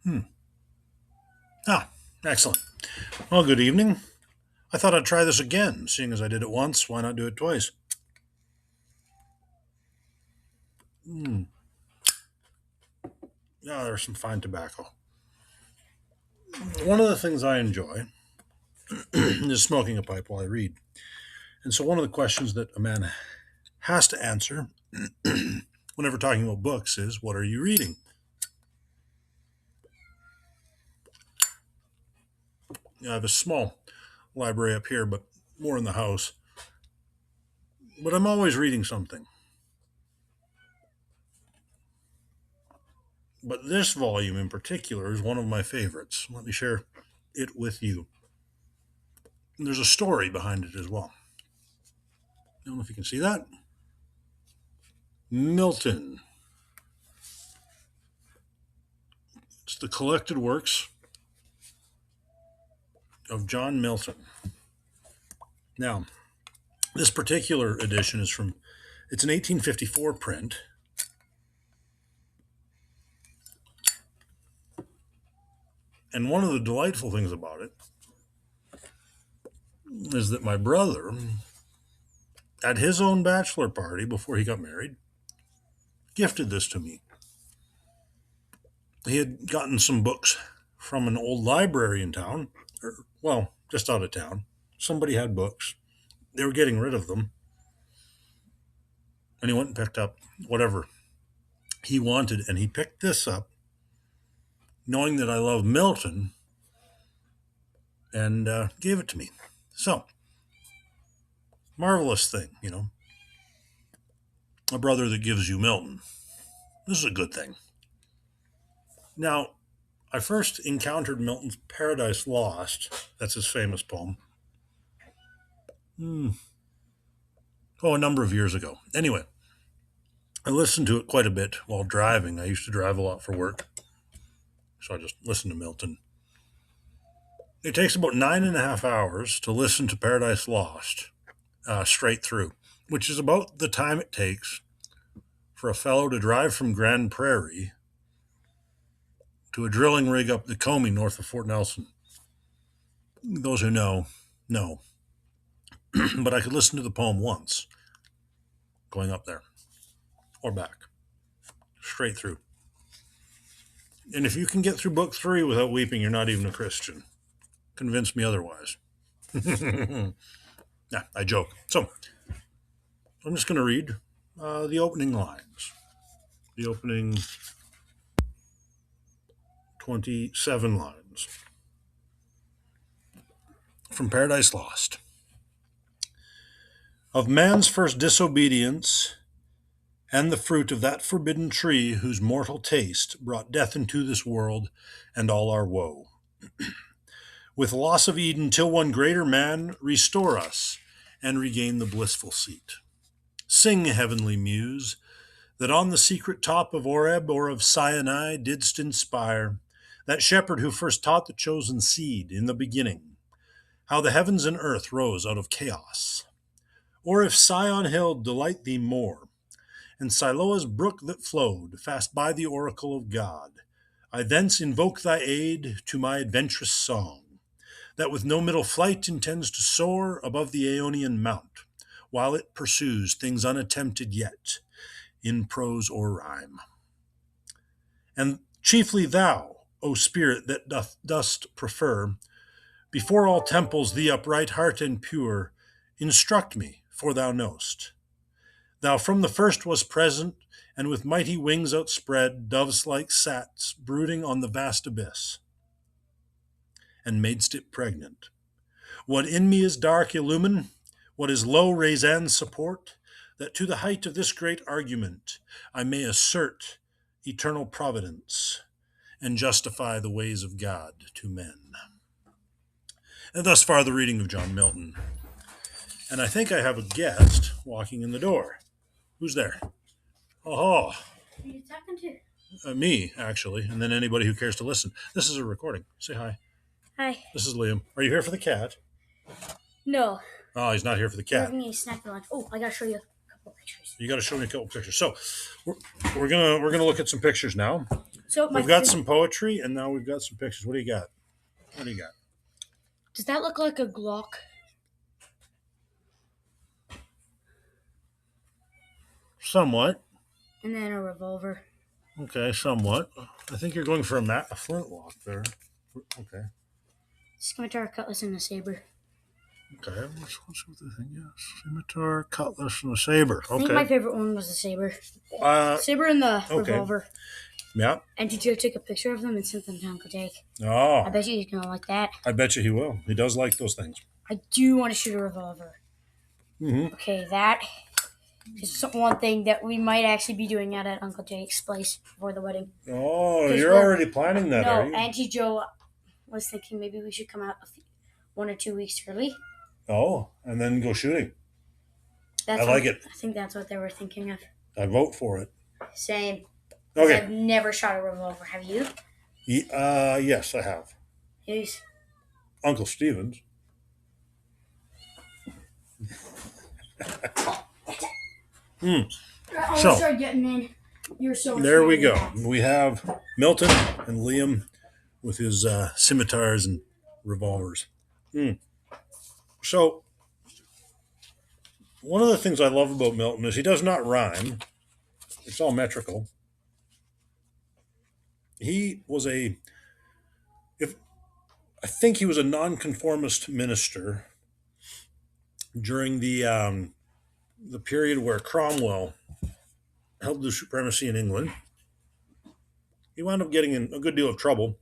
Hmm. Ah, excellent. Well, good evening. I thought I'd try this again, seeing as I did it once. Why not do it twice? Hmm. Yeah, there's some fine tobacco. One of the things I enjoy is smoking a pipe while I read. And so, one of the questions that a man has to answer whenever talking about books is, what are you reading? I have a small library up here, but more in the house. But I'm always reading something. But this volume in particular is one of my favorites. Let me share it with you. And there's a story behind it as well. I don't know if you can see that. Milton. It's the collected works of John Milton. Now, this particular edition it's an 1854 print. And one of the delightful things about it is that my brother, at his own bachelor party before he got married, gifted this to me. He had gotten some books from an old library in town, or, well, just out of town. Somebody had books. They were getting rid of them. And he went and picked up whatever he wanted. And he picked this up, knowing that I love Milton, and gave it to me. So, marvelous thing. A brother that gives you Milton. This is a good thing. Now, I first encountered Milton's Paradise Lost. That's his famous poem. Oh, a number of years ago. Anyway, I listened to it quite a bit while driving. I used to drive a lot for work, so I just listened to Milton. It takes about 9.5 hours to listen to Paradise Lost straight through, which is about the time it takes for a fellow to drive from Grand Prairie to a drilling rig up the Comey north of Fort Nelson. Those who know. But I could listen to the poem once going up there or back, straight through. And if you can get through book 3 without weeping, you're not even a Christian. Convince me otherwise. Yeah, I joke. So, I'm just going to read the opening lines. The opening 27 lines from Paradise Lost. Of man's first disobedience and the fruit of that forbidden tree whose mortal taste brought death into this world and all our woe. With loss of Eden till one greater man restore us and regain the blissful seat. Sing, heavenly muse, that on the secret top of Oreb or of Sinai didst inspire that shepherd who first taught the chosen seed in the beginning, how the heavens and earth rose out of chaos. Or if Sion hill delight thee more, and Siloa's brook that flowed fast by the oracle of God, I thence invoke thy aid to my adventurous song, that with no middle flight intends to soar above the Aeonian mount, while it pursues things unattempted yet, in prose or rhyme. And chiefly thou, O spirit that dost prefer, before all temples the upright heart and pure, instruct me, for thou knowst. Thou from the first was present, and with mighty wings outspread, doves like sats, brooding on the vast abyss, and madest it pregnant. What in me is dark illumine, what is low raise and support, that to the height of this great argument I may assert eternal providence and justify the ways of God to men. And thus far the reading of John Milton. And I think I have a guest walking in the door. Who's there? Oh, Who are you talking to? Me, actually, and then anybody who cares to listen. This is a recording. Say hi. Hi. This is Liam. Are you here for the cat? No. Oh, he's not here for the We're cat. having a snack for lunch. Oh, I gotta show you a couple pictures. You got to show me a couple pictures. So we're gonna look at some pictures now. So We've got some poetry, and now we've got some pictures. What do you got? What do you got? Does that look like a Glock? Somewhat. And then a revolver. Okay, somewhat. I think you're going for a flintlock there. Okay. Scimitar, cutlass, and a saber. Okay. What's with the thing? Yes. Scimitar, cutlass, and a saber. I think my favorite one was the saber. Saber and the revolver. Yeah. And Joe took a picture of them and sent them to Uncle Jake. Oh. I bet you he's gonna like that. I bet you he will. He does like those things. I do want to shoot a revolver. Mm-hmm. Okay, that is one thing that we might actually be doing out at Uncle Jake's place for the wedding. Oh, you're already planning that, are you? No, Auntie Joe was thinking maybe we should come out 1 or 2 weeks early. Oh, and then go shooting. I like it. I think that's what they were thinking of. I vote for it. Same. Okay. I've never shot a revolver. Have you? Yes, I have. Yes. Uncle Stevens. So start getting in. You're so. There we go. We have Milton and Liam with his scimitars and revolvers. So one of the things I love about Milton is he does not rhyme. It's all metrical. He was I think he was a nonconformist minister during the period where Cromwell held the supremacy in England. He wound up getting in a good deal of trouble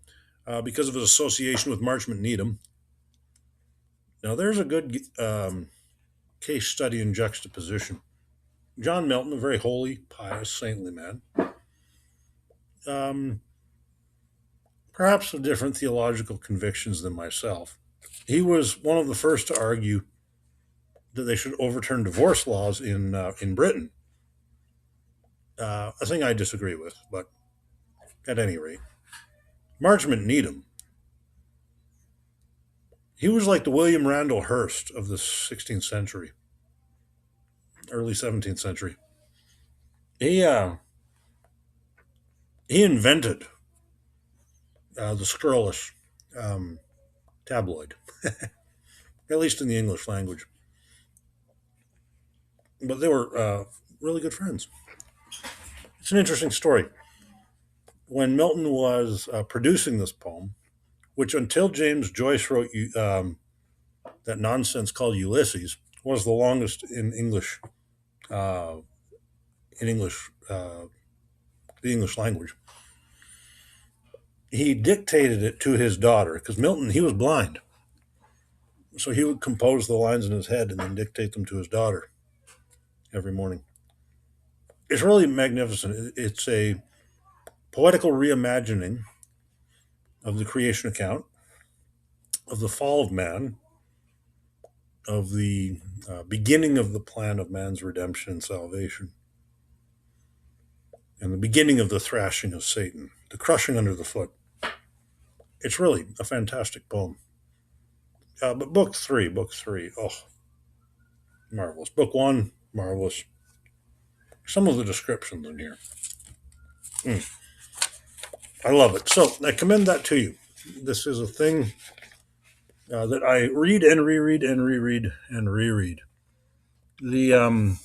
because of his association with Marchmont Needham. Now, there's a good case study in juxtaposition. John Milton, a very holy, pious, saintly man, perhaps with different theological convictions than myself. He was one of the first to argue that they should overturn divorce laws in Britain. A thing I disagree with, but at any rate, Marchmont Needham, he was like the William Randall Hearst of the 16th century, early 17th century. He invented the scurrilous tabloid, at least in the English language. But they were really good friends. It's an interesting story. When Milton was producing this poem, which until James Joyce wrote that nonsense called Ulysses, was the longest in English, the English language. He dictated it to his daughter because Milton, he was blind. So he would compose the lines in his head and then dictate them to his daughter every morning. It's really magnificent. It's a poetical reimagining of the creation account, of the fall of man, of the beginning of the plan of man's redemption and salvation, and the beginning of the thrashing of Satan, the crushing under the foot. It's really a fantastic poem. But book three, oh, marvelous. Book one, marvelous. Some of the descriptions in here. I love it. So I commend that to you. This is a thing that I read and reread and reread and reread. The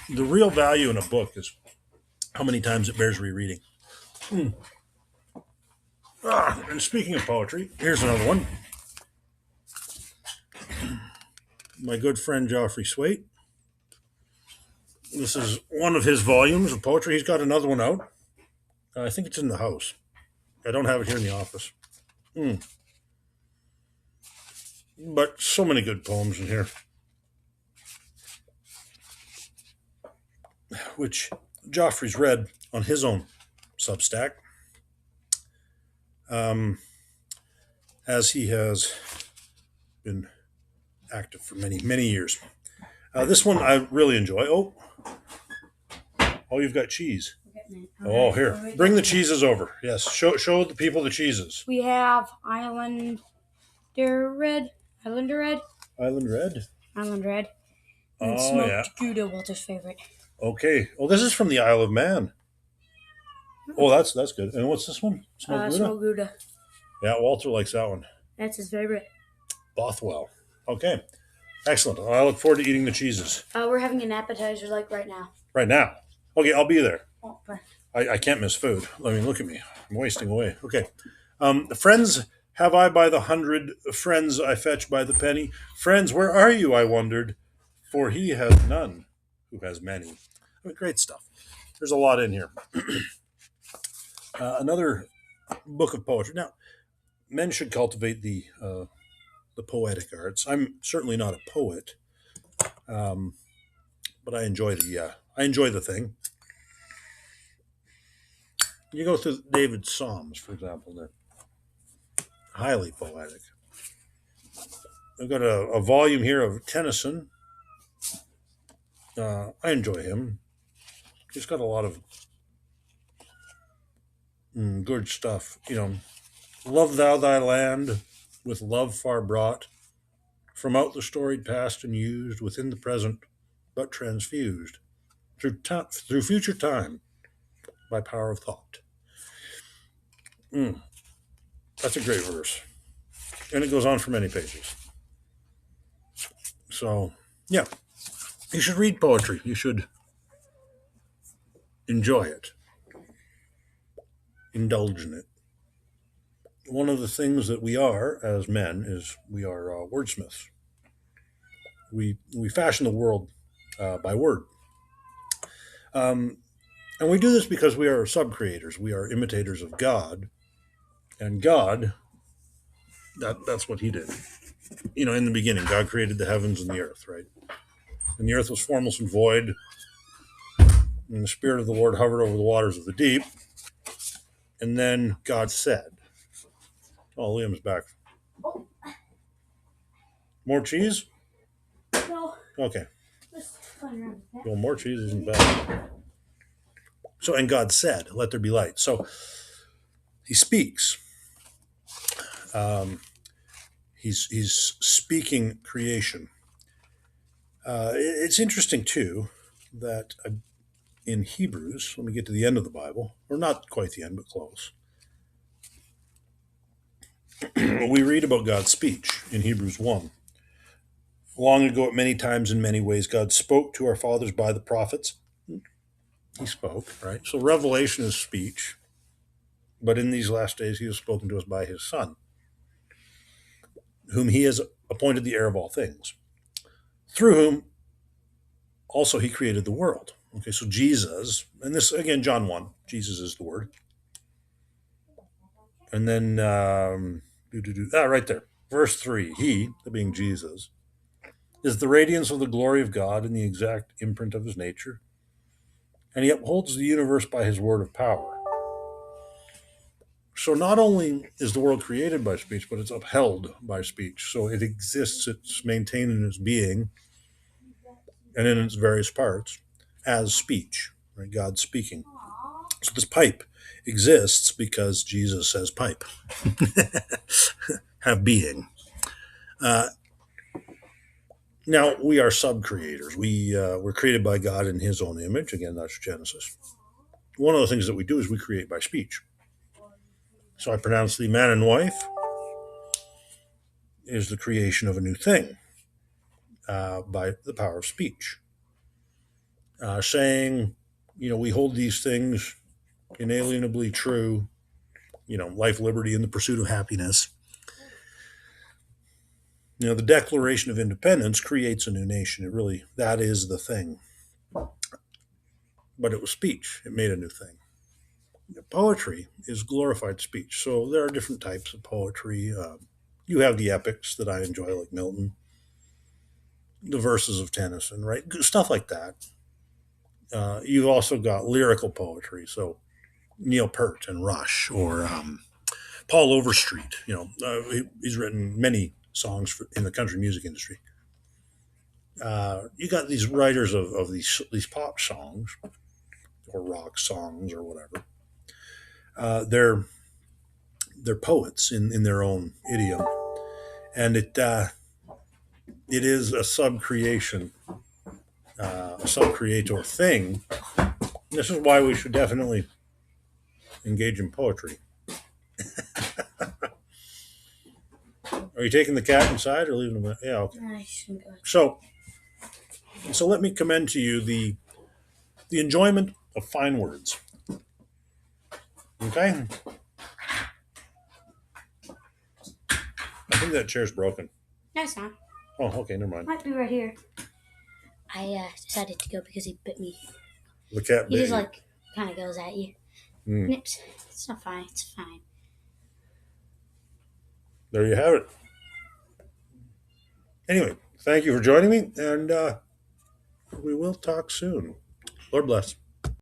real value in a book is how many times it bears rereading. And speaking of poetry, here's another one. My good friend Geoffrey Swait. This is one of his volumes of poetry. He's got another one out. I think it's in the house. I don't have it here in the office. But so many good poems in here, which Geoffrey's read on his own Substack, as he has been active for many, many years. This one I really enjoy. Oh, you've got cheese. Oh, here. Bring the cheeses over. Yes, show the people the cheeses. We have Islander Red. Island Red? Island Red. And smoked Gouda, Walter's favorite. Okay. Oh, this is from the Isle of Man. Oh, that's good. And what's this one? Smoked Gouda? Smoked Gouda. Yeah, Walter likes that one. That's his favorite. Bothwell. Okay. Excellent. I look forward to eating the cheeses. We're having an appetizer like right now. Right now. Okay, I'll be there. Oh, I can't miss food. I mean, look at me. I'm wasting away. Okay. Friends have I by the hundred, friends I fetch by the penny. Friends, where are you, I wondered, for he has none who has many. I mean, great stuff. There's a lot in here. Another book of poetry. Now, men should cultivate the poetic arts. I'm certainly not a poet, but I enjoy the thing. You go through David's Psalms, for example. They're highly poetic. I've got a volume here of Tennyson. I enjoy him. He's got a lot of good stuff. Love thou thy land with love far brought, from out the storied past and used, within the present but transfused, through future time by power of thought. That's a great verse. And it goes on for many pages. So, yeah, you should read poetry. You should enjoy it, indulge in it. One of the things that we are as men is we are wordsmiths. We fashion the world by word. And we do this because we are sub-creators. We are imitators of God. And God, that's what he did. In the beginning, God created the heavens and the earth, right? And the earth was formless and void. And the Spirit of the Lord hovered over the waters of the deep. And then God said, oh, Liam's back. More cheese? No. Okay. Well, more cheese isn't bad. So, and God said, let there be light. So he speaks. He's speaking creation. It's interesting, too, that in Hebrews, let me get to the end of the Bible, or not quite the end, but close. We read about God's speech in Hebrews 1. Long ago, at many times, in many ways, God spoke to our fathers by the prophets. He spoke, right? So revelation is speech. But in these last days, he has spoken to us by his Son, whom he has appointed the heir of all things, through whom also he created the world. Okay, so Jesus, and this, again, John 1, Jesus is the Word. And then, right there, verse 3, he, the being Jesus, is the radiance of the glory of God and the exact imprint of his nature, and he upholds the universe by his word of power. So not only is the world created by speech, but it's upheld by speech. So it exists, it's maintained in its being and in its various parts as speech, right? God speaking. So this pipe exists because Jesus says pipe. Have being. Now, we are sub-creators. We're created by God in his own image. Again, that's Genesis. One of the things that we do is we create by speech. So I pronounce the man and wife is the creation of a new thing by the power of speech. Saying, we hold these things inalienably true, life, liberty, and the pursuit of happiness. The Declaration of Independence creates a new nation. That is the thing. But it was speech. It made a new thing. Poetry is glorified speech. So there are different types of poetry. You have the epics that I enjoy, like Milton, the verses of Tennyson, right? Stuff like that. You've also got lyrical poetry. So Neil Peart and Rush, or Paul Overstreet. He's written many songs in the country music industry. You got these writers of these pop songs or rock songs or whatever. They're poets in their own idiom, and it is a sub-creation, a sub-creator thing. This is why we should definitely engage in poetry. Are you taking the cat inside or leaving him? Yeah, okay. So let me commend to you the enjoyment of fine words. Okay? I think that chair's broken. No, it's not. Oh, okay, never mind. Might be right here. I decided to go because he bit me. The cat He bit just you. like kind of goes at you. Mm. Nips. It's not fine. It's fine. There you have it. Anyway, thank you for joining me, and we will talk soon. Lord bless.